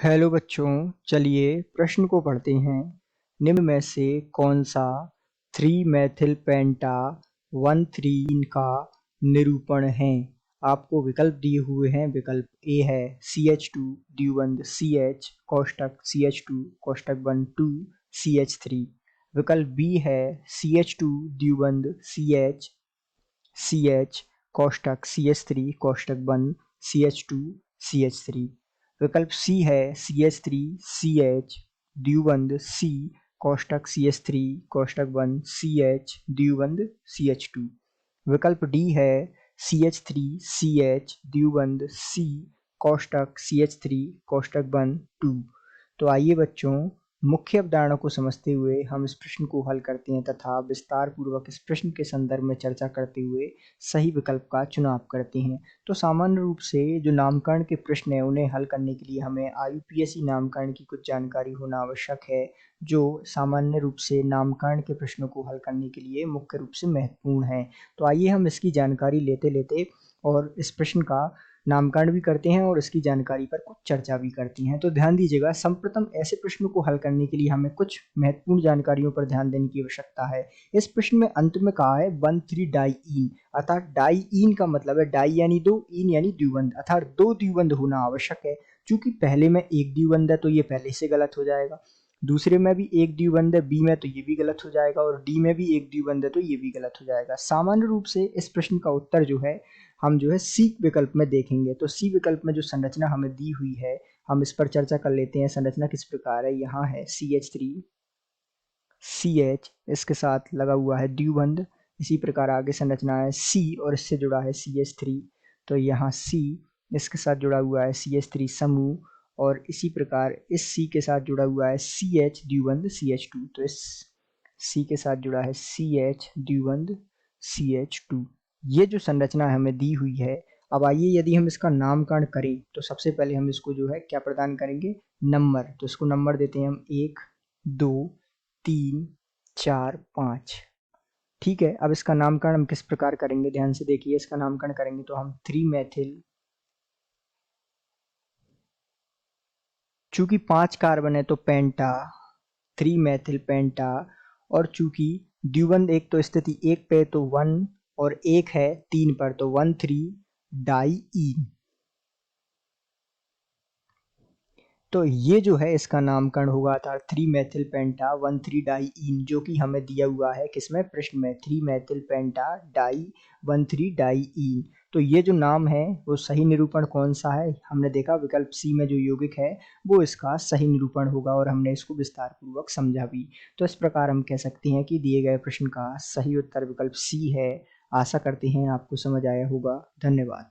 Hello बच्चों, चलिए प्रश्न को पढ़ते हैं। निम्न में से कौन सा 3-मेथिल पेंटा 1,3 का निरूपण है? आपको विकल्प दिए हुए हैं। विकल्प ए है CH2 द्विबंध CH कोष्टक CH2 कोष्टक बंध 2 CH3। विकल्प बी है CH2 द्विबंध CH CH कोष्टक CH3 कोष्टक बंध CH2 CH3। विकल्प सी है CH3 CH द्विबंध C कोष्टक CH3 कोष्टक बंध CH द्विबंध CH2। विकल्प डी है CH3 CH द्विबंध C कोष्टक CH3 कोष्टक बंध 2। तो आइए बच्चों, मुख्य अवधारणा को समझते हुए हम इस प्रश्न को हल करते हैं तथा विस्तार पूर्वक इस प्रश्न के संदर्भ में चर्चा करते हुए सही विकल्प का चुनाव करते हैं। तो सामान्य रूप से जो नामकरण के प्रश्न हैं उन्हें हल करने के लिए हमें IUPAC नामकरण की कुछ जानकारी होना आवश्यक है, जो सामान्य रूप से नामकरण के प्रश्नों को हल करने के लिए मुख्य रूप से महत्वपूर्ण है। तो आइए हम इसकी जानकारी लेते लेते और इस प्रश्न का नामकरण भी करते हैं और इसकी जानकारी पर कुछ चर्चा भी करती हैं। तो ध्यान दीजिएगा, सर्वप्रथम ऐसे प्रश्नों को हल करने के लिए हमें कुछ महत्वपूर्ण जानकारियों पर ध्यान देने की आवश्यकता है। इस प्रश्न में अंत में कहा है 1,3-डाइईन, अर्थात डाइईन का मतलब है डाई यानी दो, ईन यानी द्विबंध, अर्थात दो द्विबंध होना आवश्यक है। चूंकि पहले में एक द्विबंध है तो ये पहले से गलत हो जाएगा, दूसरे में भी एक द्विबंध है बी में तो ये भी गलत हो जाएगा, और डी में भी एक द्विबंध है तो ये भी गलत हो जाएगा। सामान्य रूप से इस प्रश्न का उत्तर जो है हम सी विकल्प में देखेंगे। तो सी विकल्प में जो संरचना हमें दी हुई है हम इस पर चर्चा कर लेते हैं। संरचना किस प्रकार है? यहाँ है CH3 CH, इसके साथ लगा हुआ है द्विबंध। इसी प्रकार आगे संरचना है C और इससे जुड़ा है CH3, तो यहाँ C, इसके साथ जुड़ा हुआ है CH3 समूह, और इसी प्रकार इस C के साथ जुड़ा हुआ है CH द्विबंध CH2। तो इस C के साथ जुड़ा है CH द्विबंध CH2। ये जो संरचना हमें दी हुई है, अब आइए यदि हम इसका नामकरण करें तो सबसे पहले हम इसको जो है क्या प्रदान करेंगे? नंबर। तो इसको नंबर देते हैं हम 1 2 3 4 5। ठीक है, अब इसका नामकरण हम किस प्रकार करेंगे? ध्यान से देखिए, इसका नामकरण करेंगे तो हम 3-मेथिल, चूंकि 5 कार्बन है तो पेंटा, 3-मेथिल पेंटा, और चूंकि द्विबंध एक तो स्थिति 1 पे तो 1 और 1 है 3 पर तो 1,3-डाइईन। तो ये जो है इसका नामकरण होगा था 3-मेथिल पेंटा 1,3-डाइईन, जो कि हमें दिया हुआ है किसमें? प्रश्न में, 3-मेथिल पेंटा डाई 1,3-डाइईन। तो ये जो नाम है वो सही निरूपण कौन सा है? हमने देखा विकल्प सी में जो यौगिक है वो इसका सही निरूपण होगा, और हमने इसको विस्तार पूर्वक समझा भी। तो इस प्रकार हम कह सकते हैं कि दिए गए प्रश्न का सही उत्तर विकल्प सी है। आशा करते हैं आपको समझ आया होगा। धन्यवाद।